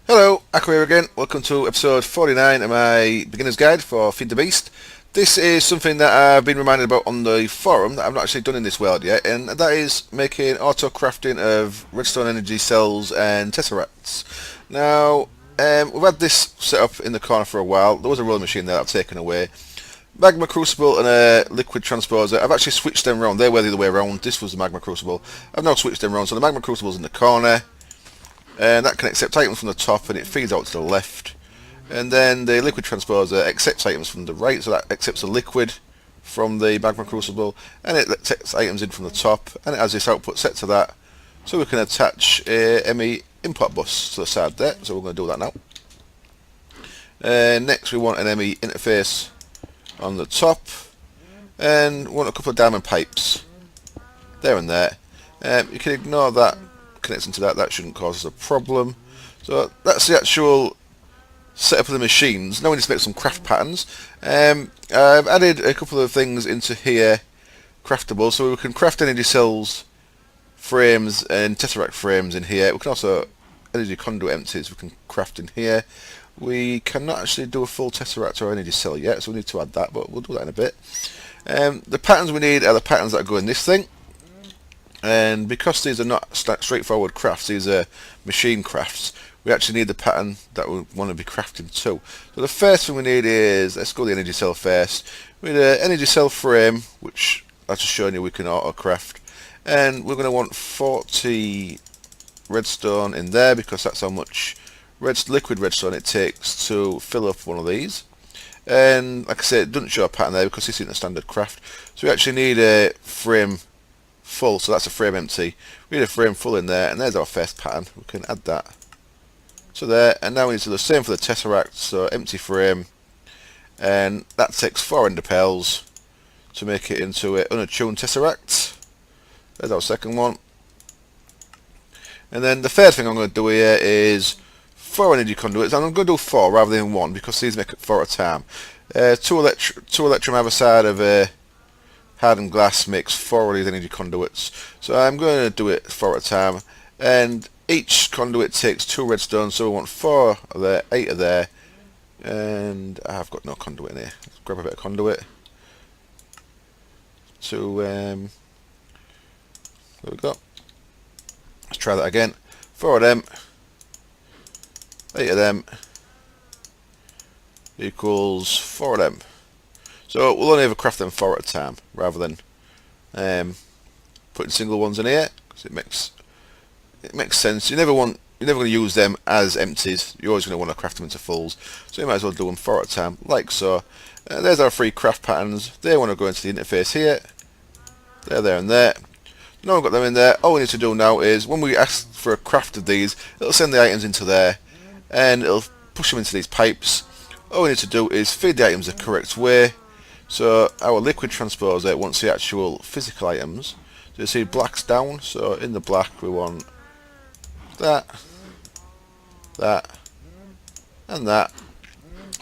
Hello, Aqua here again. Welcome to episode 49 of my beginner's guide for Feed the Beast. This is something that I've been reminded about on the forum that I've not actually done in this world yet, and that is making auto crafting of redstone energy cells and tesseracts. Now, we've had this set up in the corner for a while. There was a rolling machine there that I've taken away. Magma Crucible and a liquid transposer. I've actually switched them around. They were the other way around. This was the Magma Crucible. I've now switched them around. So the Magma Crucible's in the corner, and that can accept items from the top and it feeds out to the left. And then the liquid transposer accepts items from the right, so that accepts the liquid from the Magma Crucible, and it takes items in from the top, and it has this output set to that, so we can attach a ME import bus to the side there. So we're going to do that now. Next we want an ME interface on the top, and we want a couple of diamond pipes there and there. You can ignore that connecting to that shouldn't cause us a problem. So that's the actual setup of the machines. Now we need to make some craft patterns. I've added a couple of things into here, craftable, so we can craft energy cells, frames and tesseract frames in here. We can also energy conduit empties we can craft in here. We cannot actually do a full tesseract or energy cell yet, so we need to add that, but we'll do that in a bit. The patterns we need are the patterns that go in this thing. And because these are not straightforward crafts, these are machine crafts, we actually need the pattern that we want to be crafting to. So the first thing we need is, let's go the energy cell first. We need an energy cell frame, which I've just shown you we can auto craft. And we're going to want 40 redstone in there, because that's how much liquid redstone it takes to fill up one of these. And like I said, it doesn't show a pattern there because this isn't a standard craft. So we actually need a frame full, so that's a frame empty. We need a frame full in there, and there's our first pattern. We can add that to there, and now we need to do the same for the tesseract, so empty frame, and that takes 4 ender pearls to make it into an unattuned tesseract. There's our second one. And then the third thing I'm going to do here is 4 energy conduits, and I'm going to do 4 rather than 1 because these make it 4 at a time. 2 electrum either side of a hardened glass makes 4 of these energy conduits, so I'm going to do it 4 at a time, and each conduit takes 2 redstone, so we want 4 of there, 8 of there, and I've got no conduit in here. Let's grab a bit of conduit to there we go. Let's try that again. 4 of them, 8 of them equals 4 of them. So we'll only ever craft them 4 at a time, rather than putting single ones in here, because it makes sense. You're never going to use them as empties. You're always going to want to craft them into fulls. So you might as well do them 4 at a time, like so. There's our 3 craft patterns. They want to go into the interface here. There, and there. Now we've got them in there. All we need to do now is, when we ask for a craft of these, it'll send the items into there, and it'll push them into these pipes. All we need to do is feed the items the correct way. So our liquid transposer wants the actual physical items. So you see black's down, so in the black we want that, and that.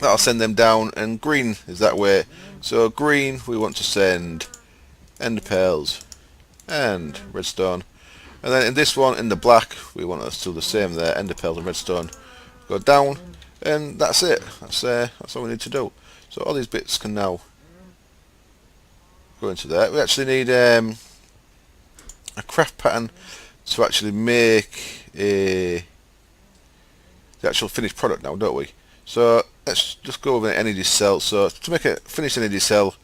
That'll send them down, and green is that way. So green we want to send ender pearls and redstone. And then in this one, in the black, we want us to do the same there, ender pearls and redstone. Go down, and that's it. That's all we need to do. So all these bits can now go into there. We actually need a craft pattern to actually make the actual finished product now, don't we? So let's just go with an energy cell. So to make a finished energy cell,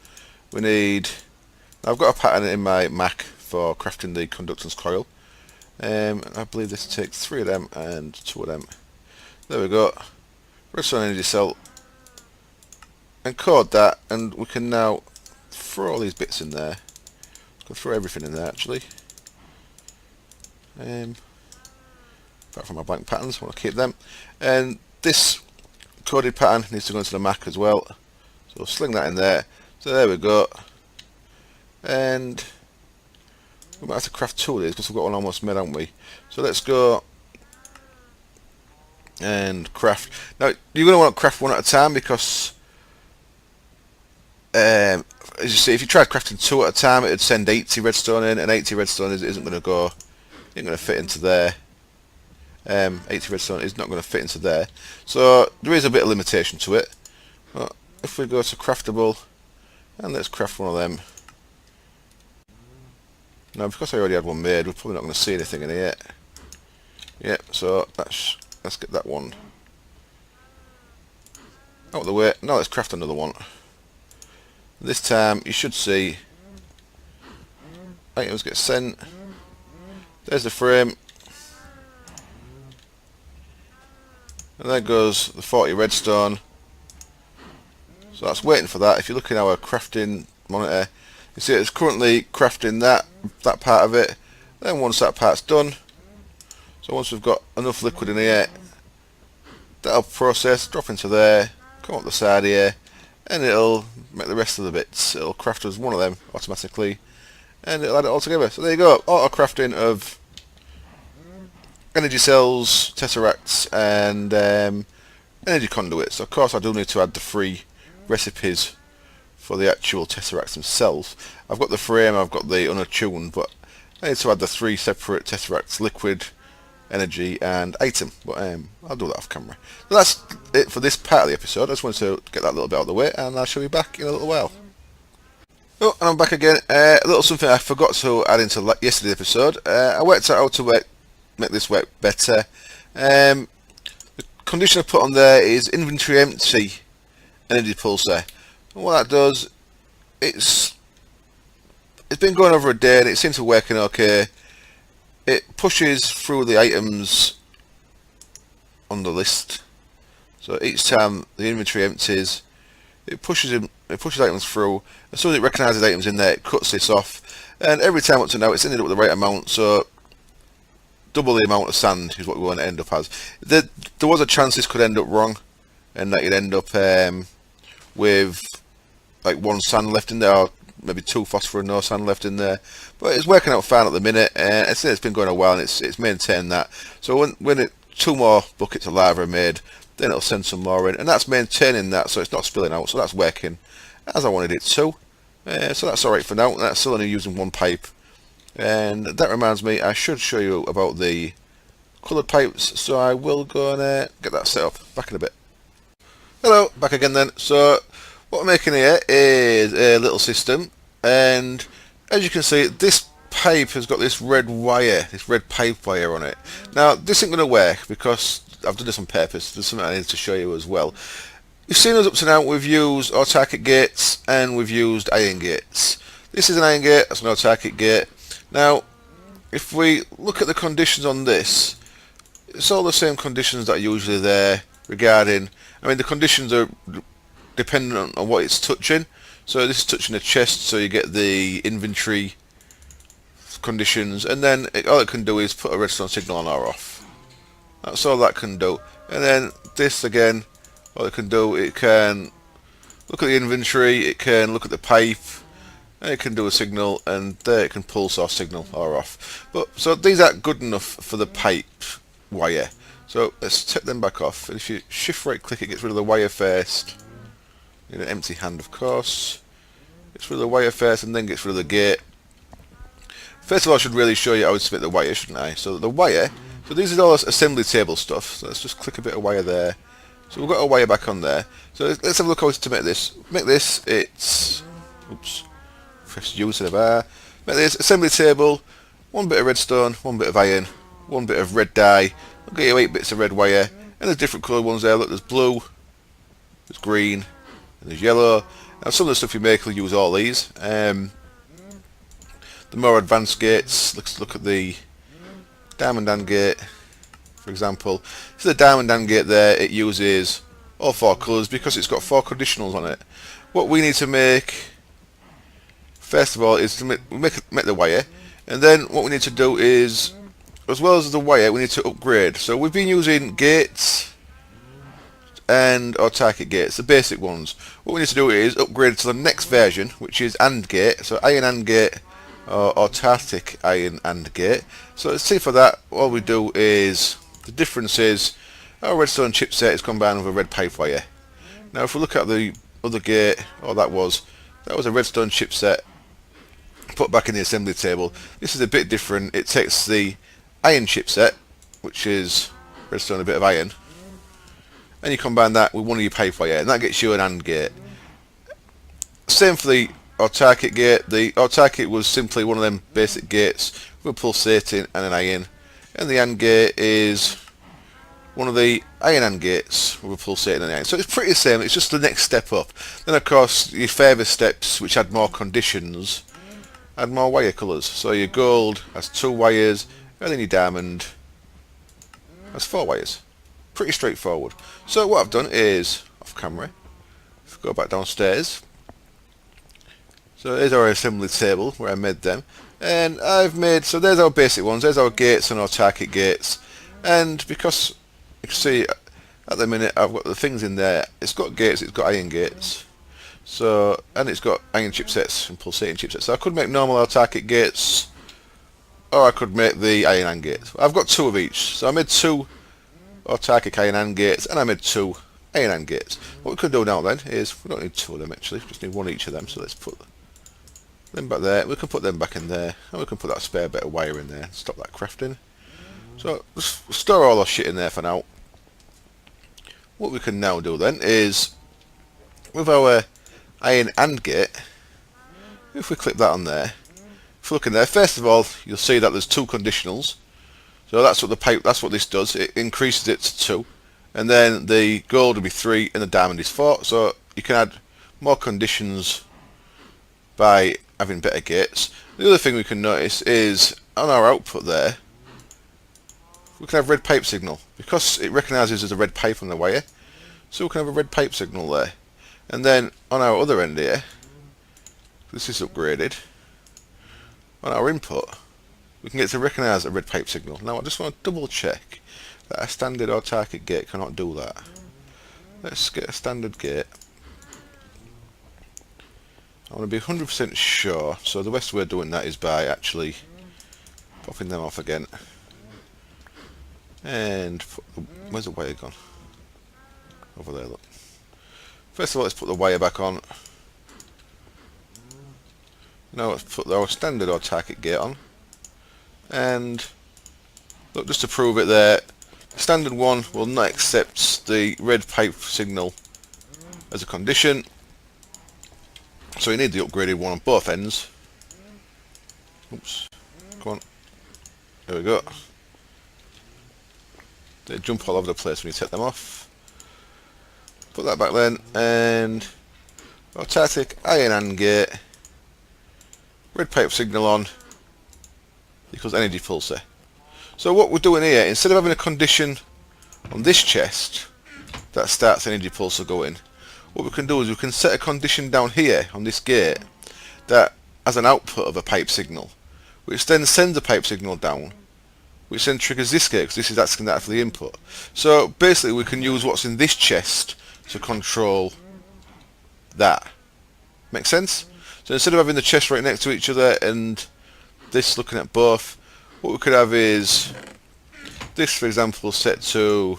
we need, I've got a pattern in my Mac for crafting the conductance coil. I believe this takes 3 of them and 2 of them. There we go. Redstone energy cell, and code that, and we can now throw all these bits in there. Go throw everything in there actually. Apart from my blank patterns, I want to keep them. And this coded pattern needs to go into the Mac as well. So we'll sling that in there. So there we go. And we might have to craft 2 of these because we've got one almost made, haven't we? So let's go and craft. Now you're going to want to craft 1 at a time, because as you see, if you tried crafting 2 at a time, it would send 80 redstone in, and 80 redstone isn't going to go, ain't going to fit into there. 80 redstone is not going to fit into there. So there is a bit of limitation to it. But if we go to craftable, and let's craft one of them. Now, because I already had one made, we're probably not going to see anything in here. Yep, so let's get that one out of the way. Now let's craft another one. This time you should see items get sent. There's the frame. And there goes the 40 redstone. So that's waiting for that. If you look in our crafting monitor, you see it's currently crafting that part of it. Then once that part's done, so once we've got enough liquid in here, that'll process, drop into there, come up the side here, and it'll make the rest of the bits. It'll craft us one of them automatically, and it'll add it all together. So there you go, auto crafting of energy cells, tesseracts, and energy conduits. Of course, I do need to add the 3 recipes for the actual tesseracts themselves. I've got the frame, I've got the unattuned, but I need to add the 3 separate tesseracts: liquid, energy, and item. But I'll do that off camera. So that's it for this part of the episode. I just wanted to get that little bit out of the way, and I shall be back in a little while. Oh, and I'm back again. A little something I forgot to add into yesterday's episode. I worked out how to make this work better. The condition I put on there is inventory empty energy pulsar. And what that does, it's been going over a day and it seems to be working okay. It pushes through the items on the list. So each time the inventory empties, it pushes items through. As soon as it recognises items in there, it cuts this off. And every time up to now, it's ended up with the right amount. So double the amount of sand is what we want to end up as. There was a chance this could end up wrong, and that you'd end up with like 1 sand left in there, or maybe 2 phosphor and no sand left in there. But it's working out fine at the minute. It's been going a while, and it's maintained that. So when 2 more buckets of lava are made, then it'll send some more in, and that's maintaining that, so it's not spilling out. So that's working as I wanted it to. So that's alright for now. That's still only using 1 pipe. And that reminds me, I should show you about the coloured pipes, so I will go and get that set up. Back in a bit. Hello, back again then. So what we're making here is a little system, and as you can see, this pipe has got this red wire, this red pipe wire on it. Now this isn't going to work because I've done this on purpose. There's something I need to show you as well. You've seen us up to now, we've used autarkic gates and we've used iron gates. This is an iron gate, that's an autarkic gate. Now, if we look at the conditions on this, it's all the same conditions that are usually there regarding, I mean the conditions are dependent on what it's touching. So this is touching a chest, so you get the inventory conditions, and then all it can do is put a redstone signal on or off. That's all that can do. And then this again, all it can do, it can look at the inventory, it can look at the pipe, and it can do a signal, and there it can pulse or signal or off. But so these aren't good enough for the pipe wire. So let's take them back off. And if you shift right click, it gets rid of the wire first. In an empty hand, of course. Gets rid of the wire first, and then gets rid of the gate. First of all, I should really show you how to split the wire, shouldn't I? So the wire. So these are all assembly table stuff. So let's just click a bit of wire there. So we've got a wire back on there. So let's have a look how to make this. Make this, it's, oops, press U instead of R. Make this assembly table, 1 bit of redstone, 1 bit of iron, 1 bit of red dye. I'll get you 8 bits of red wire, and there's different coloured ones there. Look, there's blue, there's green, and there's yellow. Now some of the stuff you make will use all these. The more advanced gates, let's look at the diamond AND gate, for example. This is the diamond AND gate there. It uses all 4 colours because it's got 4 conditionals on it. What we need to make, first of all, is to make the wire, and then what we need to do is, as well as the wire, we need to upgrade. So we've been using gates and autarkic gates, the basic ones. What we need to do is upgrade to the next version, which is AND gate, so iron AND gate, or autarkic iron AND gate. So let's see for that, all we do is, the difference is, our redstone chipset is combined with a red pipe wire. Now if we look at the other gate, that was a redstone chipset put back in the assembly table. This is a bit different. It takes the iron chipset, which is redstone and a bit of iron, and you combine that with one of your pipe wire, and that gets you an AND gate. Same for the autarkic gate. The autarkic was simply one of them basic gates with a pulsating and an iron, and the AND gate is one of the iron AND gates with a pulsating and an iron. So it's pretty the same, it's just the next step up. Then of course your further steps, which add more conditions, add more wire colours. So your gold has 2 wires, and then your diamond has 4 wires. Pretty straightforward. So what I've done is, off camera, if we go back downstairs, so there's our assembly table where I made them, and I've made, so there's our basic ones, there's our gates and autarkic gates, and because you can see at the minute I've got the things in there, it's got gates, it's got iron gates, so, and it's got iron chipsets and pulsating chipsets, so I could make normal autarkic gates, or I could make the iron AND gates. I've got 2 of each, so I made 2 autarkic iron AND gates, and I made 2 iron AND gates. What we could do now then is, we don't need 2 of them actually, we just need 1 each of them, so let's put them back there, we can put them back in there, and we can put that spare bit of wire in there, stop that crafting. So let's store all our shit in there for now. What we can now do then is, with our iron AND gate, if we click that on there, if we look in there, first of all you'll see that there's 2 conditionals. So that's what the pipe, that's what this does, it increases it to 2, and then the gold will be 3 and the diamond is 4, so you can add more conditions by having better gates. The other thing we can notice is on our output there, we can have red pipe signal, because it recognises there's a red pipe on the wire, so we can have a red pipe signal there. And then on our other end here, this is upgraded, on our input we can get to recognise a red pipe signal. Now I just want to double check that a standard autarkic gate cannot do that. Let's get a standard gate. I want to be 100% sure, so the best way of doing that is by actually popping them off again. And where's the wire gone? Over there, look. First of all, let's put the wire back on. Now let's put our standard autarkic gate on. And look, just to prove it there, the standard one will not accept the red pipe signal as a condition. So you need the upgraded one on both ends. Oops. Come on. There we go. They jump all over the place when you take them off. Put that back then, and autarkic iron AND gate. Red pipe signal on equals energy pulsar. So what we're doing here, instead of having a condition on this chest that starts energy pulsar going, what we can do is we can set a condition down here on this gate that has an output of a pipe signal, which then sends a pipe signal down, which then triggers this gate because this is asking that for the input. So basically we can use what's in this chest to control that. Make sense? So instead of having the chest right next to each other and this looking at both, what we could have is this, for example, set to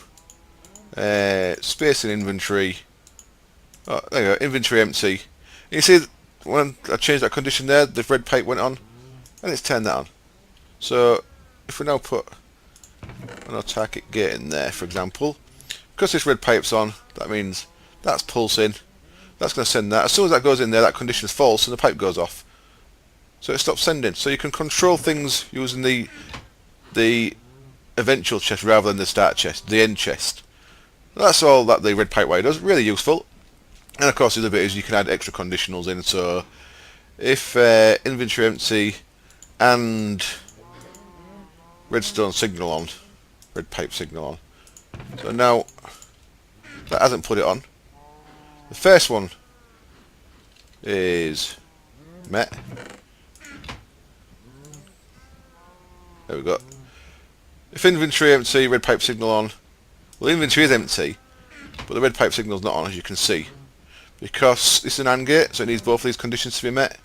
space in inventory. Oh, there you go, inventory empty. And you see when I changed that condition there, the red pipe went on and it's turned that on. So if we now put an autarkic gate in there, for example, because this red pipe's on, that means that's pulsing. That's going to send that. As soon as that goes in there, that condition is false and the pipe goes off. So it stops sending. So you can control things using the eventual chest rather than the start chest, the end chest. That's all that the red pipe wire does. Really useful. And of course the other bit is you can add extra conditionals in. So if inventory empty and redstone signal on, red pipe signal on. So now that hasn't put it on. The first one is met. There we go. If inventory empty, red pipe signal on. Well, inventory is empty, but the red pipe signal is not on, as you can see, because this is an AND gate, so it needs both of these conditions to be met.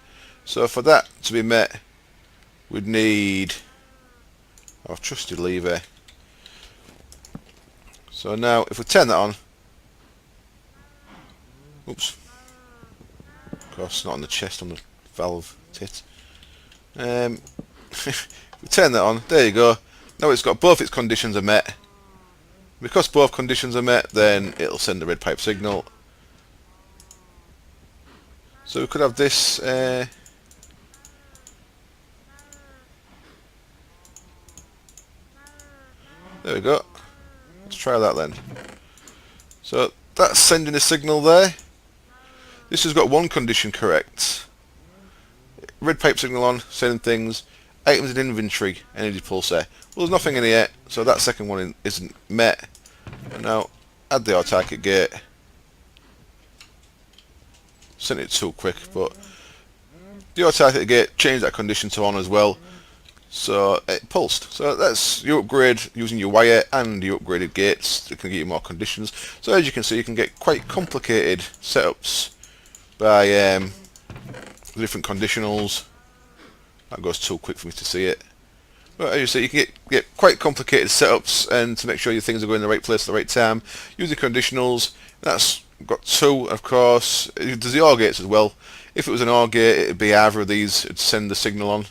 So for that to be met, we'd need our trusted lever. So now, if we turn that on, oops, of course, not on the chest, on the valve tit. If we turn that on, there you go. Now it's got both its conditions are met, Because both conditions are met, then it'll send a red pipe signal. So we could have this there we go. Let's try that then. So that's sending a signal there. This has got one condition correct. Red pipe signal on, sending things. Items in inventory, energy pulse there. Well, there's nothing in here, so that second one isn't met. And now add the autarchic gate. Sent it too quick, but the autarchic gate changed that condition to on as well. So it pulsed. So that's your upgrade using your wire and your upgraded gates that can give you more conditions. So as you can see, you can get quite complicated setups by different conditionals. That goes too quick for me to see it. But as you see, you can get quite complicated setups, and to make sure your things are going in the right place at the right time, using conditionals. That's got two, of course. There's the OR gates as well. If it was an OR gate, it'd be either of these. It'd send the signal on.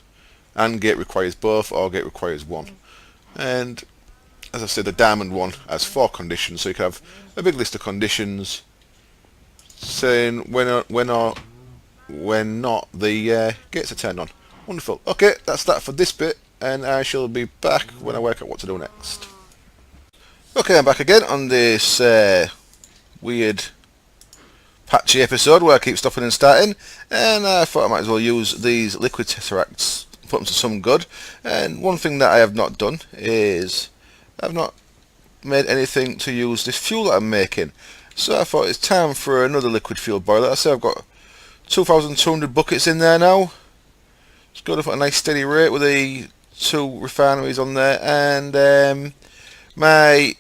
AND gate requires both, OR gate requires one. And as I said, the diamond one has 4 conditions, so you can have a big list of conditions saying when not the gates are turned on. Wonderful. Okay, that's that for this bit, and I shall be back when I work out what to do next. Okay, I'm back again on this weird patchy episode where I keep stopping and starting, and I thought I might as well use these liquid tesseracts, put them to some good. And one thing that I have not done is I've not made anything to use this fuel that I'm making. So I thought it's time for another liquid fuel boiler. I say I've got 2,200 buckets in there now. It's got a nice steady rate with the 2 refineries on there, and my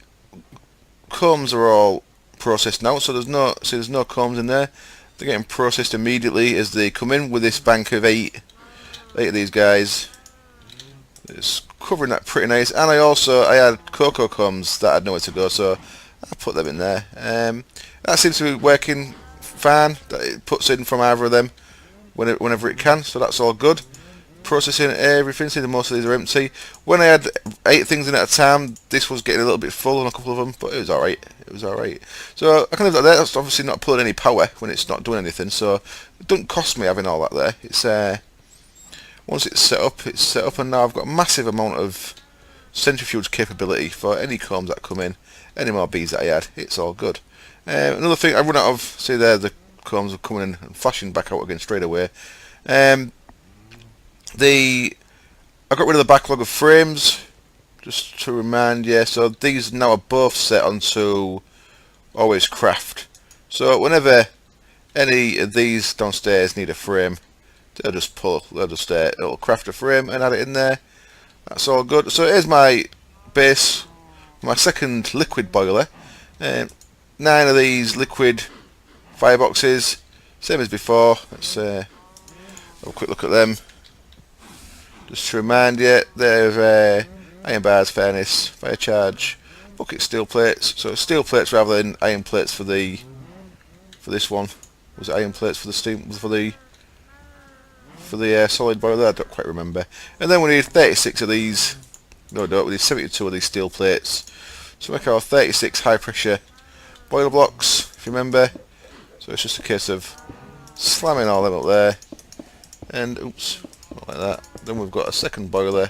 combs are all processed now, so there's no combs in there. They're getting processed immediately as they come in with this bank of 8 of these guys. It's covering that pretty nice, and I had cocoa combs that had nowhere to go, so I put them in there. That seems to be working fine. That it puts in from either of them whenever it can, so that's all good. Processing everything, see, most of these are empty. When I had 8 things in at a time, this was getting a little bit full on a couple of them, but it was alright. It was alright. So I can leave that there. That's obviously not pulling any power when it's not doing anything, so it doesn't cost me having all that there. It's once it's set up, and now I've got a massive amount of centrifuge capability for any combs that come in, any more bees that I had. It's all good. Another thing, I run out of, see there, the combs are coming in and flashing back out again straight away. I got rid of the backlog of frames, just to remind you. So these now are both set onto always craft. So whenever any of these downstairs need a frame, it'll craft a frame and add it in there. That's all good. So here's my base, my second liquid boiler. 9 of these liquid fireboxes, same as before. Let's have a quick look at them. Just to remind you, they're iron bars, furnace, fire charge, bucket steel plates. So steel plates rather than iron plates for this one. Was it iron plates for the steam for the solid boiler? I don't quite remember. And then we need 36 of these. No, we need 72 of these steel plates. So make our 36 high pressure boiler blocks, if you remember. So it's just a case of slamming all them up there, and oops, not like that. Then we've got a second boiler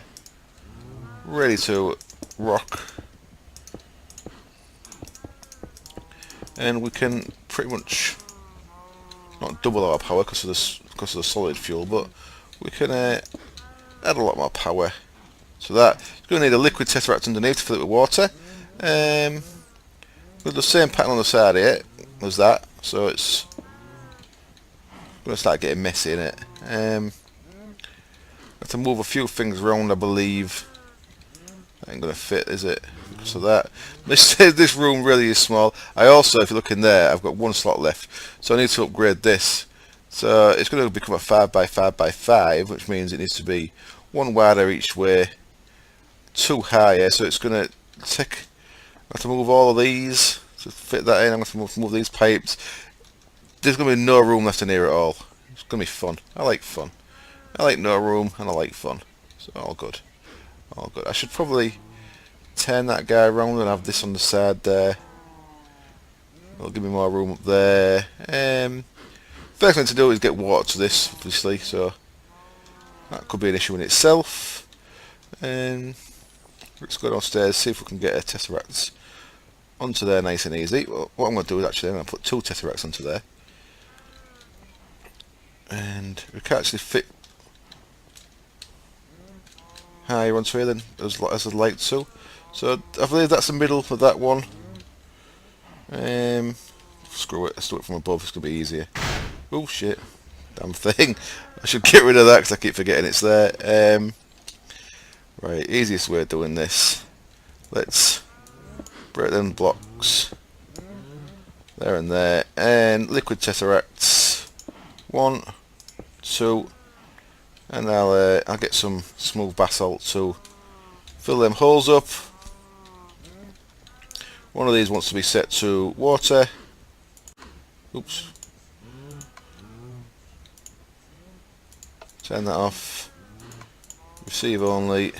ready to rock, and we can pretty much not double our power because of the solid fuel, but we can add a lot more power. So that it's going to need a liquid tesseract underneath to fill it with water. With the same pattern on the side here as that, so it's going to start getting messy in it. I have to move a few things around, I believe. That ain't going to fit, is it? So that this room really is small. I also, if you look in there, I've got 1 slot left, so I need to upgrade this. So it's going to become a 5x5x5, which means it needs to be 1 wider each way, 2 higher. So it's going to take. I have to move all of these to fit that in. I'm going to move these pipes. There's going to be no room left in here at all. It's going to be fun. I like fun. I like no room and I like fun. So all good. All good. I should probably turn that guy around and have this on the side there. It'll give me more room up there. First thing to do is get water to this, obviously, so that could be an issue in itself. Let's go downstairs, see if we can get a tesseract onto there nice and easy. Well, what I'm going to do is actually I'm going to put 2 tesseracts onto there. And we can't actually fit higher onto here than as I'd like to. So I believe that's the middle of that one. Screw it, let's do it from above, it's going to be easier. Oh shit, damn thing. I should get rid of that because I keep forgetting it's there. Right, easiest way of doing this. Let's break them blocks. There and there. And liquid tesseracts. 1, 2. And I'll get some smooth basalt to fill them holes up. One of these wants to be set to water. Oops. Turn that off. Receive only.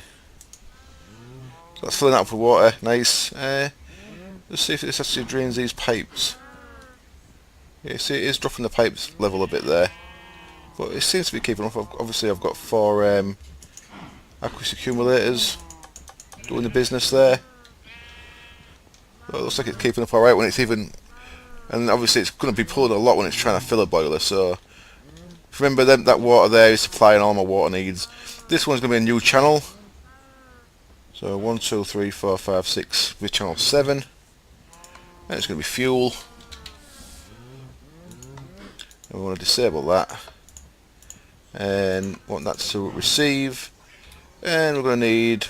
So that's filling up with water. Nice. Let's see if this actually drains these pipes. Yeah, see it is dropping the pipes level a bit there. But it seems to be keeping up. Obviously I've got 4 aqueous accumulators doing the business there. Well, it looks like it's keeping up alright when it's even... And obviously it's going to be pulling a lot when it's trying to fill a boiler, so... Remember that water there is supplying all my water needs. This one's going to be a new channel. So 1, 2, 3, 4, 5, 6 with channel 7. And it's going to be fuel. And we want to disable that. And want that to receive. And we're going to need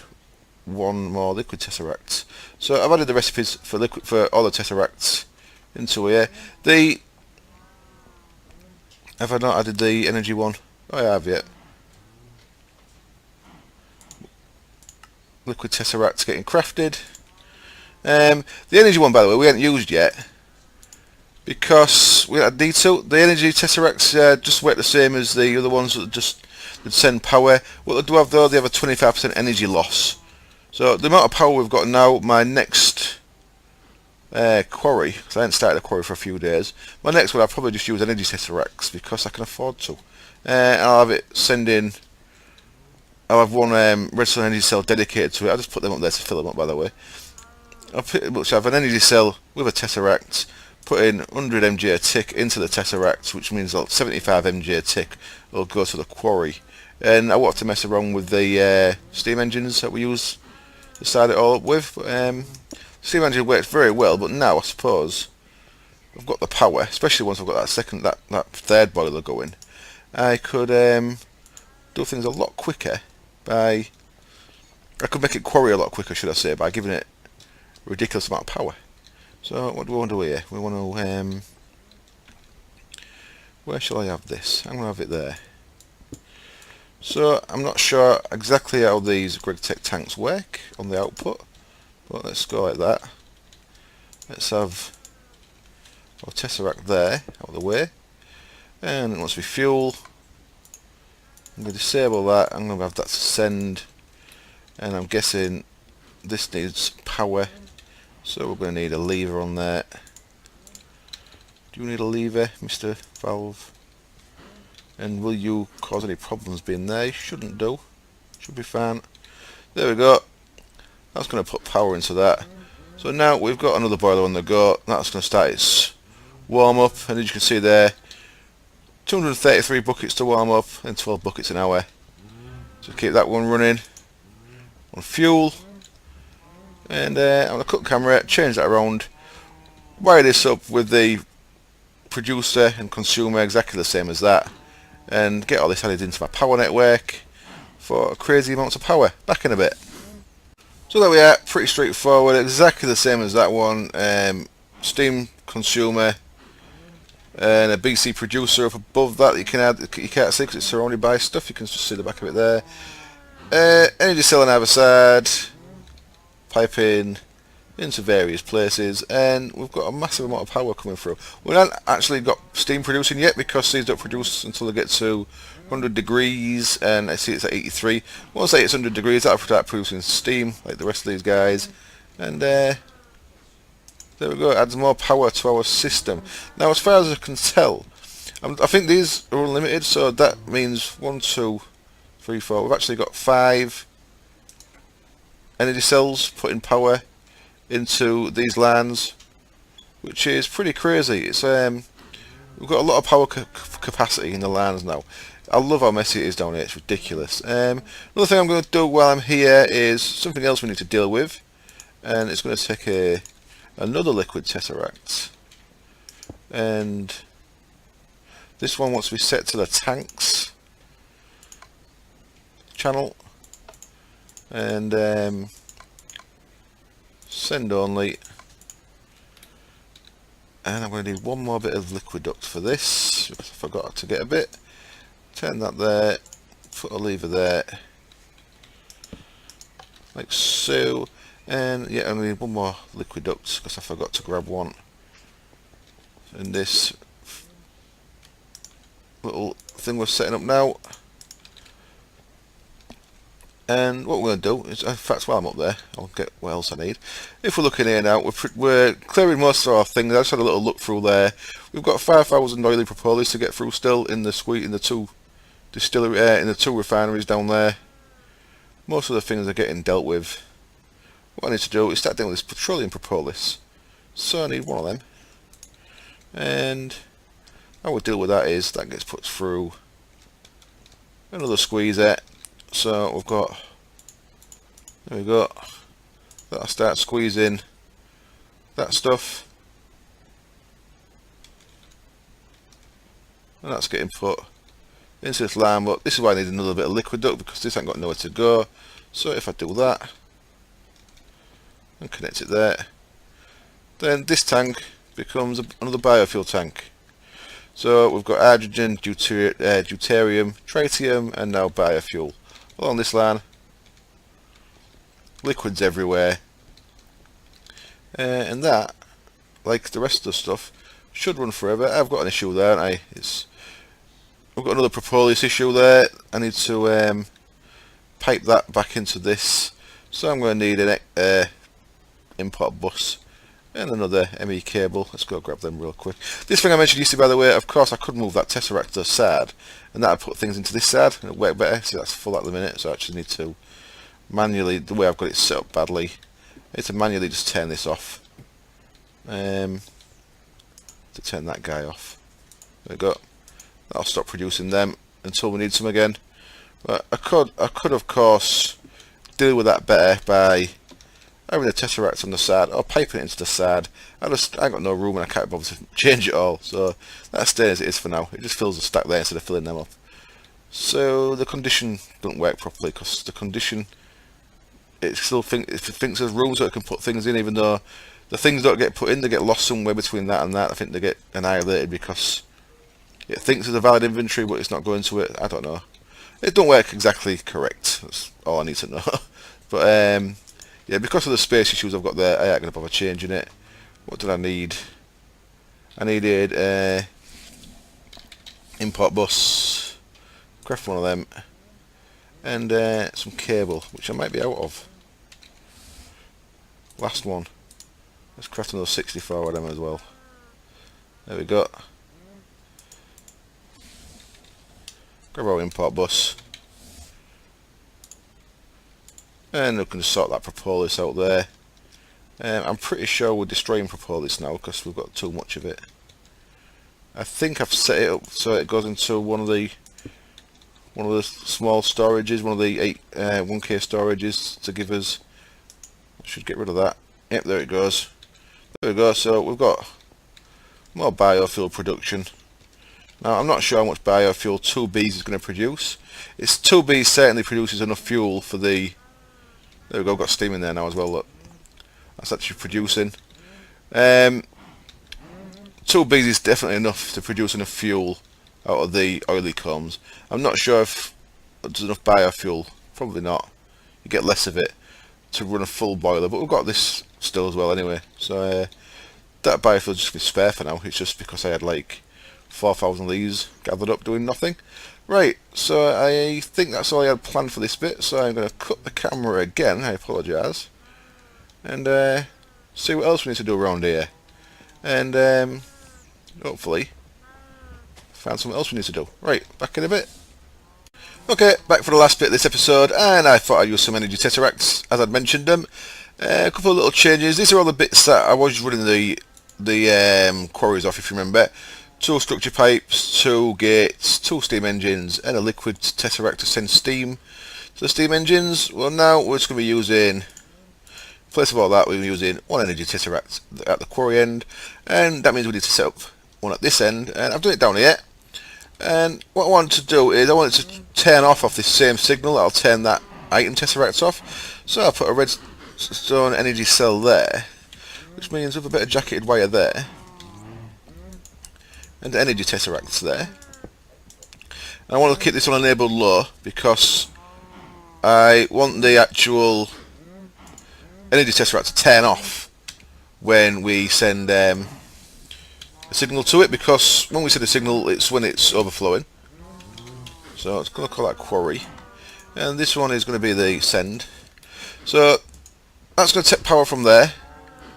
1 more liquid tesseract. So I've added the recipes for all the tesseracts into here. Have I not added the energy one? Oh, I have yet. Liquid tesseracts getting crafted. The energy one, by the way, we haven't used yet because we had need to. The energy tesseracts just work the same as the other ones that send power. What they do have though, they have a 25% energy loss. So the amount of power we've got now, my next quarry, because I haven't started a quarry for a few days, my next one I'll probably just use energy tesseracts because I can afford to. And I'll have it I'll have 1 redstone energy cell dedicated to it. I'll just put them up there to fill them up, by the way. I'll pretty much have an energy cell with a tesseract, put in 100 MJ a tick into the tesseract, which means 75 MJ a tick will go to the quarry. And I want to mess around with the steam engines that we use to start it all up with. Steam engine works very well, but now I suppose I've got the power, especially once I've got that third boiler going. I could do things a lot quicker I could make it quarry a lot quicker, should I say, by giving it a ridiculous amount of power. So what do we want to do here? We want to where shall I have this? I'm going to have it there. So I'm not sure exactly how these GregTech tanks work on the output, but let's go like that. Let's have our tesseract there, out of the way, and it wants to be fuel. I'm going to disable that. I'm going to have that to send, and I'm guessing this needs power, so we're going to need a lever on there. Do you need a lever, Mr. Valve? And will you cause any problems being there? You shouldn't do. Should be fine. There we go. That's going to put power into that. So now we've got another boiler on the go. That's going to start its warm up, and as you can see there, 233 buckets to warm up and 12 buckets an hour. So keep that one running on fuel. And I'm going to cut camera, change that around, wire this up with the producer and consumer exactly the same as that, and get all this added into my power network for crazy amounts of power. Back in a bit. So there we are, pretty straightforward, exactly the same as that one. Steam consumer and a BC producer up above that you can add. You can't see because it's surrounded by stuff. You can just see the back of it there. Energy cell on either side, pipe in into various places, and we've got a massive amount of power coming through. We haven't actually got steam producing yet because these don't produce until they get to 100 degrees, and I see it's at 83. Once it's 100 degrees, that'll start producing steam like the rest of these guys, and there we go. It adds more power to our system. Now, as far as I can tell, I think these are unlimited, so that means 1, 2, 3, 4. We've actually got 5 energy cells putting power into these lands, which is pretty crazy. It's we've got a lot of power capacity in the lands now. I love how messy it is down here. It's ridiculous. Another thing I'm going to do while I'm here is something else we need to deal with, and it's going to take another liquid tesseract, and this one wants to be set to the tanks channel, and send only, and I'm going to need one more bit of liquid duct for this. I forgot to get a bit. Turn that there, put a lever there, like so, and yeah, I need one more liquid duct because I forgot to grab one. And this little thing we're setting up now. And what we're going to do is, in fact, while I'm up there, I'll get what else I need. If we're looking here now, we're clearing most of our things. I just had a little look through there. We've got 5,000 oily propolis to get through still in the two distillery, in the 2 refineries down there. Most of the things are getting dealt with. What I need to do is start dealing with this petroleum propolis. So I need one of them. And how we deal with that is that gets put through another squeezer. So we've got, there we go, that'll start squeezing that stuff, and that's getting put into this line. But this is why I need another bit of liquid duct, because this ain't got nowhere to go. So if I do that and connect it there, then this tank becomes another biofuel tank. So we've got hydrogen, deuterium, tritium, and now biofuel along this line. Liquids everywhere, and that, like the rest of the stuff, should run forever. I've got an issue there, haven't I? I've got another propolis issue there. I need to pipe that back into this, so I'm going to need an import bus and another ME cable. Let's go grab them real quick. This thing I mentioned yesterday, by the way, of course I could move that tesseract to the side, and that would put things into this side and it'll work better. See, that's full at the minute, so I actually need to manually, the way I've got it set up badly, I need to manually just turn this off, to turn that guy off. There we go. That'll stop producing them until we need some again. But I could of course deal with that better by having the tesseract on the side or piping it into the side. I ain't got no room and I can't bother to change it all, so that stays as it is for now. It just fills the stack there instead of filling them up. So the condition doesn't work properly because the condition, it thinks there's room so it can put things in, even though the things don't get put in, they get lost somewhere between that and that. I think they get annihilated because it thinks there's a valid inventory but it's not going to it. I don't know. It don't work exactly correct. That's all I need to know. But yeah, because of the space issues I've got there, I ain't going to bother changing it. What did I need? I needed import bus, craft one of them, and some cable, which I might be out of. Last one. Let's craft another 64 of them as well. There we go. Grab our import bus. And we can just sort that propolis out there. I'm pretty sure we're destroying propolis now because we've got too much of it. I think I've set it up so it goes into one of the small storages, one of the 1K storages to give us. I should get rid of that. Yep, there it goes. There we go. So we've got more biofuel production. Now I'm not sure how much biofuel 2Bs is going to produce. 2B certainly produces enough fuel for the. There we go, got steam in there now as well, look. That's actually producing. 2Bs is definitely enough to produce enough fuel out of the oily combs. I'm not sure if there's enough biofuel, probably not. You get less of it to run a full boiler, but we've got this still as well anyway. So that biofuel's just be spare for now. It's just because I had like 4,000 of these gathered up doing nothing. Right, so I think that's all I had planned for this bit, so I'm going to cut the camera again, I apologise, and see what else we need to do around here, and hopefully find something else we need to do. Right, back in a bit. Okay, back for the last bit of this episode, and I thought I'd use some energy tesseracts, as I'd mentioned them. A couple of little changes. These are all the bits that I was running the quarries off, if you remember. 2 structure pipes, 2 gates, 2 steam engines, and a liquid tesseract to send steam to the steam engines. Well, now we're just going to be using, in place of all that, we're using 1 energy tesseract at the quarry end, and that means we need to set up one at this end, and I've done it down here. And what I want to do is I want it to turn off this same signal. I'll turn that item tesseract off. So I'll put a redstone energy cell there, which means with a bit of jacketed wire there, and the energy tesseracts there. And I want to keep this on enabled low because I want the actual energy tesseract to turn off when we send a signal to it, because when we send a signal it's when it's overflowing. So it's going to call that quarry, and this one is going to be the send. So that's going to take power from there.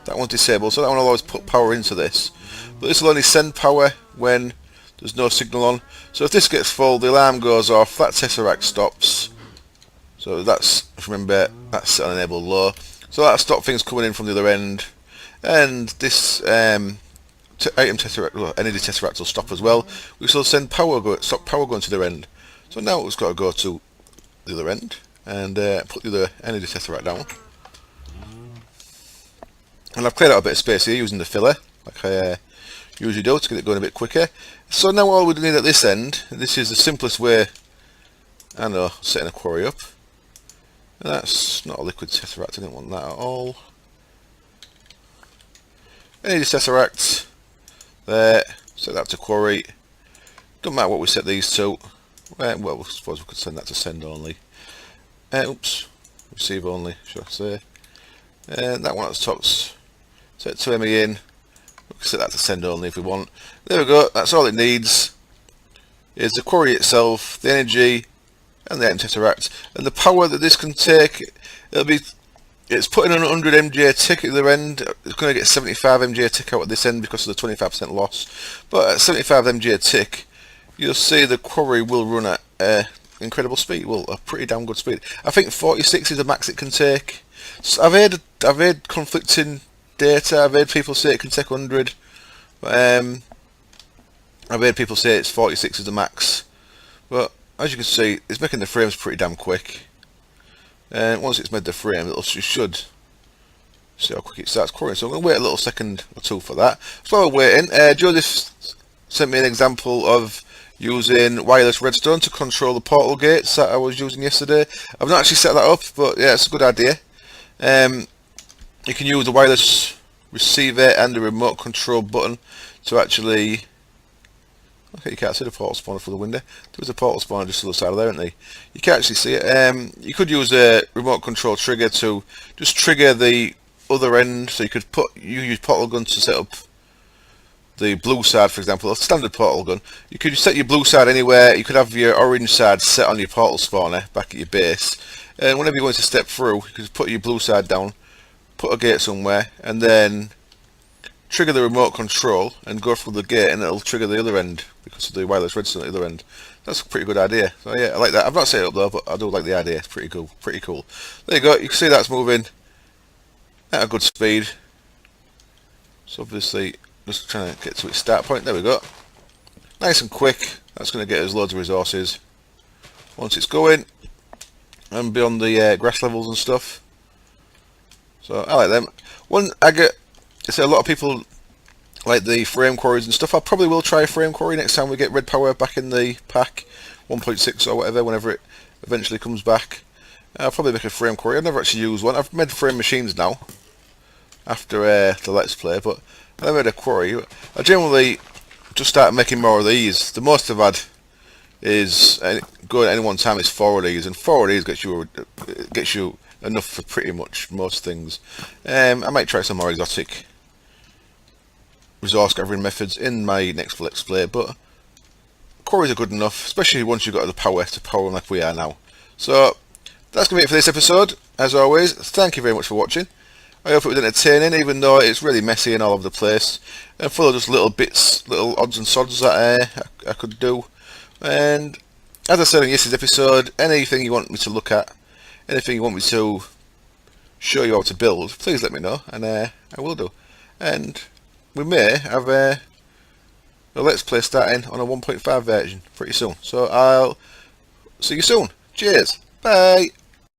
That one's disabled, so that one will always put power into this, but this will only send power when there's no signal on. So if this gets full, the alarm goes off, that tesseract stops. So that's, remember, that's set on enable low. So that'll stop things coming in from the other end, and this item tesseract, energy tesseract will stop as well, which will send stop power going to the other end. So now it's got to go to the other end and put the other energy tesseract down. And I've cleared out a bit of space here using the filler, like I usually do, to get it going a bit quicker. So now all we need at this end, and this is the simplest way I know setting a quarry up, and that's not a liquid tesseract, I didn't want that at all. Energy tesseract there, set that to quarry. Doesn't matter what we set these to. Well, I suppose we could send that to send only. Oops, receive only, should I say. And that one at the top's set to ME in. We can set that to send only if we want. There we go, that's all it needs. Is the quarry itself, the energy, and the item tesseract. And the power that this can take, it's putting an 100 MJ tick at the other end. It's going to get 75 MJ tick out at this end because of the 25% loss. But at 75 MJ tick, you'll see the quarry will run at incredible speed. Well, a pretty damn good speed. I think 46 is the max it can take. So I've heard conflicting data. I've heard people say it can take 100. But, I've heard people say it's 46 is the max. But as you can see, it's making the frames pretty damn quick. And once it's made the frame, it should see how quick it starts quarrying. So I'm going to wait a little second or two for that. So while we're waiting, Joseph sent me an example of using wireless redstone to control the portal gates that I was using yesterday. I've not actually set that up, but yeah, it's a good idea. You can use the wireless receiver and the remote control button to actually... Okay, you can't see the portal spawner through the window. There's a portal spawner just to the side of there, isn't there? You can't actually see it. You could use a remote control trigger to just trigger the other end. So you could use portal gun to set up the blue side, for example, a standard portal gun. You could set your blue side anywhere. You could have your orange side set on your portal spawner back at your base. And whenever you're going to step through, you could put your blue side down, put a gate somewhere, and then trigger the remote control and go through the gate, and it'll trigger the other end because of the wireless redstone at the other end. That's a pretty good idea. So yeah, I like that. I've not set it up though, but I do like the idea. It's pretty cool. Pretty cool. There you go. You can see that's moving at a good speed. So obviously, just trying to get to its start point. There we go. Nice and quick. That's going to get us loads of resources once it's going and beyond the grass levels and stuff. So I like them. I say a lot of people like the frame quarries and stuff. I probably will try a frame quarry next time we get red power back in the pack, 1.6 or whatever, whenever it eventually comes back. I'll probably make a frame quarry. I've never actually used one. I've made frame machines now after the Let's Play, but I never made a quarry. I generally just start making more of these. The most I've had is going at any one time is 4 of these, and 4 of these gets you enough for pretty much most things. I might try some more exotic resource gathering methods in my next Let's Play, but quarries are good enough, especially once you've got the power to power them like we are now. So that's going to be it for this episode. As always, thank you very much for watching. I hope it was entertaining, even though it's really messy and all over the place, and full of just little bits, little odds and sods that I could do. And as I said in yesterday's episode, anything you want me to look at, anything you want me to show you how to build, please let me know, and I will do. And we may have a Let's Play starting on a 1.5 version pretty soon. So I'll see you soon. Cheers. Bye.